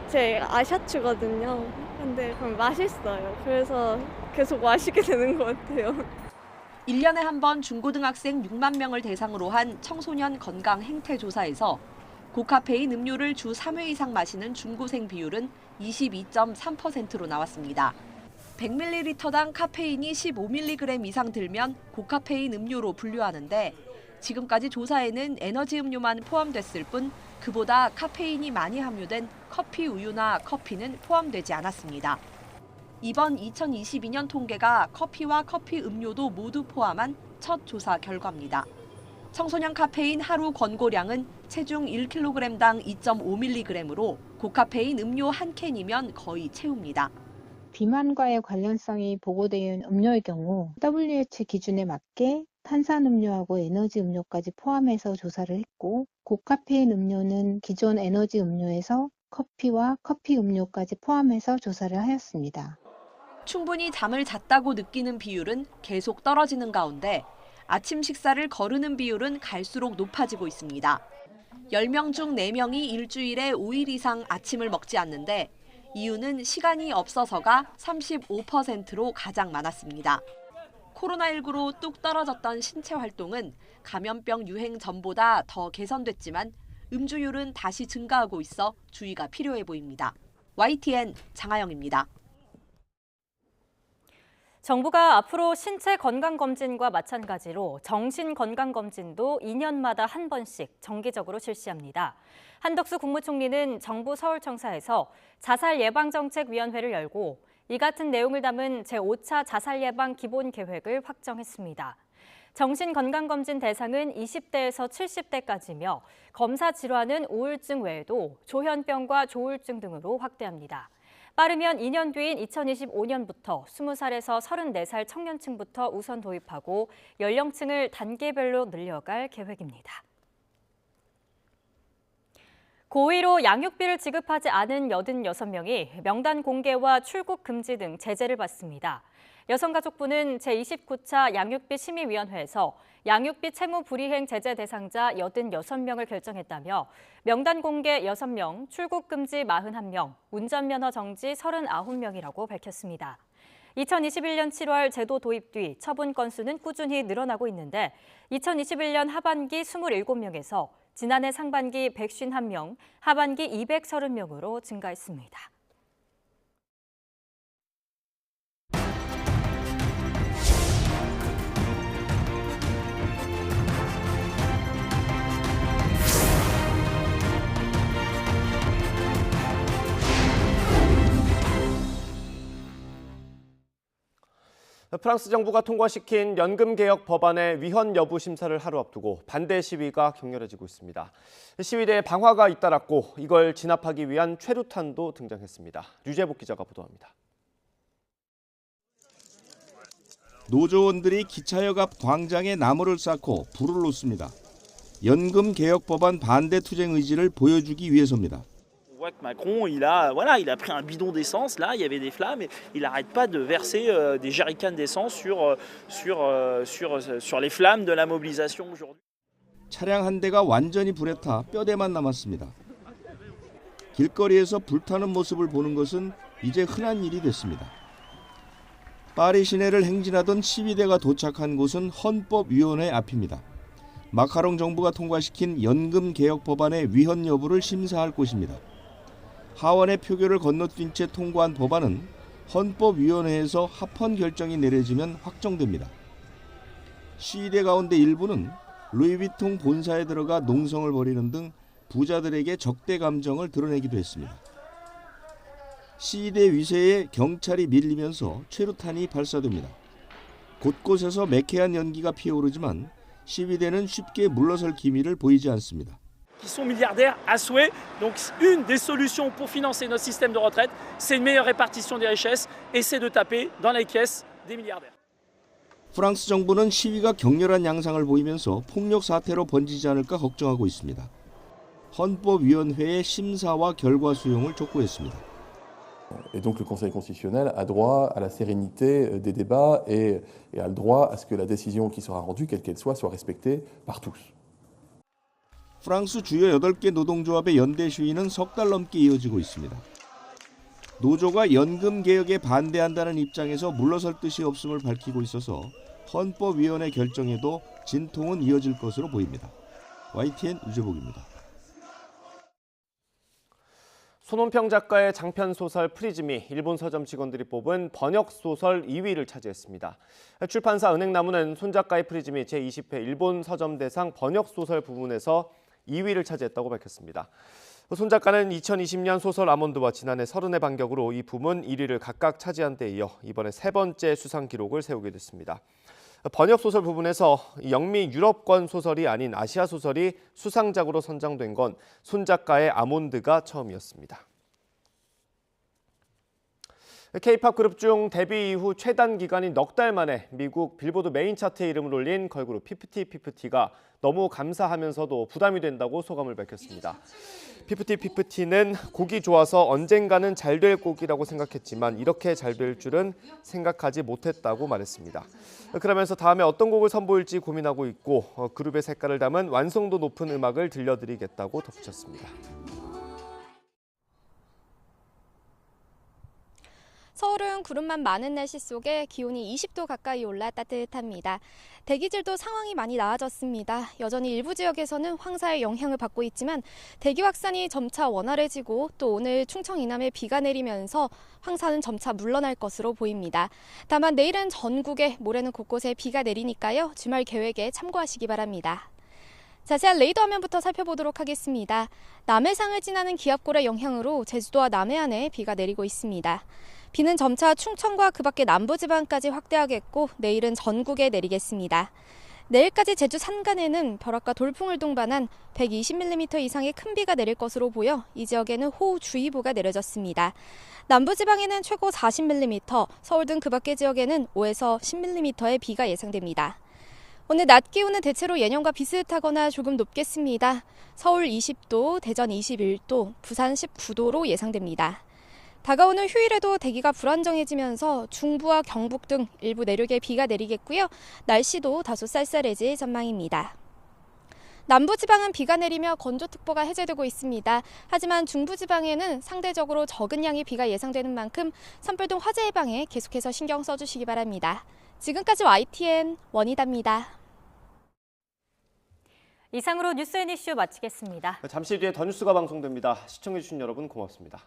제 아샤추거든요. 근데 그럼 맛있어요. 그래서 계속 마시게 되는 것 같아요. 1년에 한 번 중고등학생 6만 명을 대상으로 한 청소년 건강 행태 조사에서 고카페인 음료를 주 3회 이상 마시는 중고생 비율은 22.3%로 나왔습니다. 100ml당 카페인이 15mg 이상 들면 고카페인 음료로 분류하는데 지금까지 조사에는 에너지 음료만 포함됐을 뿐 그보다 카페인이 많이 함유된 커피 우유나 커피는 포함되지 않았습니다. 이번 2022년 통계가 커피와 커피 음료도 모두 포함한 첫 조사 결과입니다. 청소년 카페인 하루 권고량은 체중 1kg당 2.5mg으로 고카페인 음료 한 캔이면 거의 채웁니다. 비만과의 관련성이 보고된 음료의 경우 WHO 기준에 맞게 탄산음료하고 에너지 음료까지 포함해서 조사를 했고 고카페인 음료는 기존 에너지 음료에서 커피와 커피 음료까지 포함해서 조사를 하였습니다. 충분히 잠을 잤다고 느끼는 비율은 계속 떨어지는 가운데 아침 식사를 거르는 비율은 갈수록 높아지고 있습니다. 10명 중 4명이 일주일에 5일 이상 아침을 먹지 않는데 이유는 시간이 없어서가 35%로 가장 많았습니다. 코로나19로 뚝 떨어졌던 신체 활동은 감염병 유행 전보다 더 개선됐지만 음주율은 다시 증가하고 있어 주의가 필요해 보입니다. YTN 장하영입니다. 정부가 앞으로 신체 건강검진과 마찬가지로 정신건강검진도 2년마다 한 번씩 정기적으로 실시합니다. 한덕수 국무총리는 정부 서울청사에서 자살예방정책위원회를 열고 이 같은 내용을 담은 제5차 자살예방 기본계획을 확정했습니다. 정신건강검진 대상은 20대에서 70대까지며 검사 질환은 우울증 외에도 조현병과 조울증 등으로 확대합니다. 빠르면 2년 뒤인 2025년부터 20살에서 34살 청년층부터 우선 도입하고 연령층을 단계별로 늘려갈 계획입니다. 고의로 양육비를 지급하지 않은 86명이 명단 공개와 출국 금지 등 제재를 받습니다. 여성가족부는 제29차 양육비 심의위원회에서 양육비 채무 불이행 제재 대상자 86명을 결정했다며 명단 공개 6명, 출국 금지 41명, 운전면허 정지 39명이라고 밝혔습니다. 2021년 7월 제도 도입 뒤 처분 건수는 꾸준히 늘어나고 있는데 2021년 하반기 27명에서 지난해 상반기 151명, 하반기 230명으로 증가했습니다. 프랑스 정부가 통과시킨 연금개혁 법안의 위헌 여부 심사를 하루 앞두고 반대 시위가 격렬해지고 있습니다. 시위대에 방화가 잇따랐고 이걸 진압하기 위한 최루탄도 등장했습니다. 류재복 기자가 보도합니다. 노조원들이 기차역 앞 광장에 나무를 쌓고 불을 놓습니다. 연금개혁 법안 반대 투쟁 의지를 보여주기 위해서입니다. On voit que Macron, il a pris un bidon d'essence, là, il y avait des flammes, et il n'arrête pas de verser des jerrycans d'essence sur les flammes de la mobilisation aujourd'hui. 차량 한 대가 완전히 불에 타 뼈대만 남았습니다. 길거리에서 불타는 모습을 보는 것은 이제 흔한 일이 됐습니다. 파리 시내를 행진하던 시위대가 도착한 곳은 헌법위원회 앞입니다. 마카롱 정부가 통과시킨 연금개혁 법안의 위헌 여부를 심사할 곳입니다. 하원의 표결을 건너뛴 채 통과한 법안은 헌법위원회에서 합헌 결정이 내려지면 확정됩니다. 시위대 가운데 일부는 루이비통 본사에 들어가 농성을 벌이는 등 부자들에게 적대 감정을 드러내기도 했습니다. 시위대 위세에 경찰이 밀리면서 최루탄이 발사됩니다. 곳곳에서 매캐한 연기가 피어오르지만 시위대는 쉽게 물러설 기미를 보이지 않습니다. Qui sont milliardaires à souhait. Donc une des solutions pour financer notre système de retraite, c'est une meilleure répartition des richesses et c'est de taper dans les caisses des milliardaires. 프랑스 정부는 시위가 격렬한 양상을 보이면서 폭력 사태로 번지지 않을까 걱정하고 있습니다. 헌법위원회의 심사와 결과 수용을 촉구했습니다. Et donc le Conseil constitutionnel a droit à la sérénité des débats et a le droit à ce que la décision qui sera rendue, quelle qu'elle soit respectée par tous. 프랑스 주요 8개 노동조합의 연대 시위는 석 달 넘게 이어지고 있습니다. 노조가 연금 개혁에 반대한다는 입장에서 물러설 뜻이 없음을 밝히고 있어서 헌법위원회 결정에도 진통은 이어질 것으로 보입니다. YTN 유재복입니다. 손원평 작가의 장편 소설 프리즘이 일본 서점 직원들이 뽑은 번역 소설 2위를 차지했습니다. 출판사 은행나무는 손 작가의 프리즘이 제20회 일본 서점 대상 번역 소설 부문에서 2위를 차지했다고 밝혔습니다. 손 작가는 2020년 소설 아몬드와 지난해 30회 반격으로 이 부문 1위를 각각 차지한 데 이어 이번에 3번째 수상 기록을 세우게 됐습니다. 번역 소설 부분에서 영미 유럽권 소설이 아닌 아시아 소설이 수상작으로 선정된 건 손 작가의 아몬드가 처음이었습니다. K-팝 그룹 중 데뷔 이후 최단 기간인 넉 달 만에 미국 빌보드 메인 차트에 이름을 올린 걸그룹 피프티피프티가 너무 감사하면서도 부담이 된다고 소감을 밝혔습니다. 피프티피프티는 곡이 좋아서 언젠가는 잘 될 곡이라고 생각했지만 이렇게 잘 될 줄은 생각하지 못했다고 말했습니다. 그러면서 다음에 어떤 곡을 선보일지 고민하고 있고 그룹의 색깔을 담은 완성도 높은 음악을 들려드리겠다고 덧붙였습니다. 서울은 구름만 많은 날씨 속에 기온이 20도 가까이 올라 따뜻합니다. 대기질도 상황이 많이 나아졌습니다. 여전히 일부 지역에서는 황사의 영향을 받고 있지만 대기 확산이 점차 원활해지고 또 오늘 충청 이남에 비가 내리면서 황사는 점차 물러날 것으로 보입니다. 다만 내일은 전국에, 모레는 곳곳에 비가 내리니까요. 주말 계획에 참고하시기 바랍니다. 자세한 레이더 화면부터 살펴보도록 하겠습니다. 남해상을 지나는 기압골의 영향으로 제주도와 남해안에 비가 내리고 있습니다. 비는 점차 충청과 그 밖의 남부지방까지 확대하겠고 내일은 전국에 내리겠습니다. 내일까지 제주 산간에는 벼락과 돌풍을 동반한 120mm 이상의 큰 비가 내릴 것으로 보여 이 지역에는 호우주의보가 내려졌습니다. 남부지방에는 최고 40mm, 서울 등 그 밖의 지역에는 5에서 10mm의 비가 예상됩니다. 오늘 낮 기온은 대체로 예년과 비슷하거나 조금 높겠습니다. 서울 20도, 대전 21도, 부산 19도로 예상됩니다. 다가오는 휴일에도 대기가 불안정해지면서 중부와 경북 등 일부 내륙에 비가 내리겠고요. 날씨도 다소 쌀쌀해질 전망입니다. 남부지방은 비가 내리며 건조특보가 해제되고 있습니다. 하지만 중부지방에는 상대적으로 적은 양의 비가 예상되는 만큼 산불 등 화재 예방에 계속해서 신경 써주시기 바랍니다. 지금까지 YTN 원희다입니다. 이상으로 뉴스 애니쇼 마치겠습니다. 잠시 뒤에 더 뉴스가 방송됩니다. 시청해주신 여러분 고맙습니다.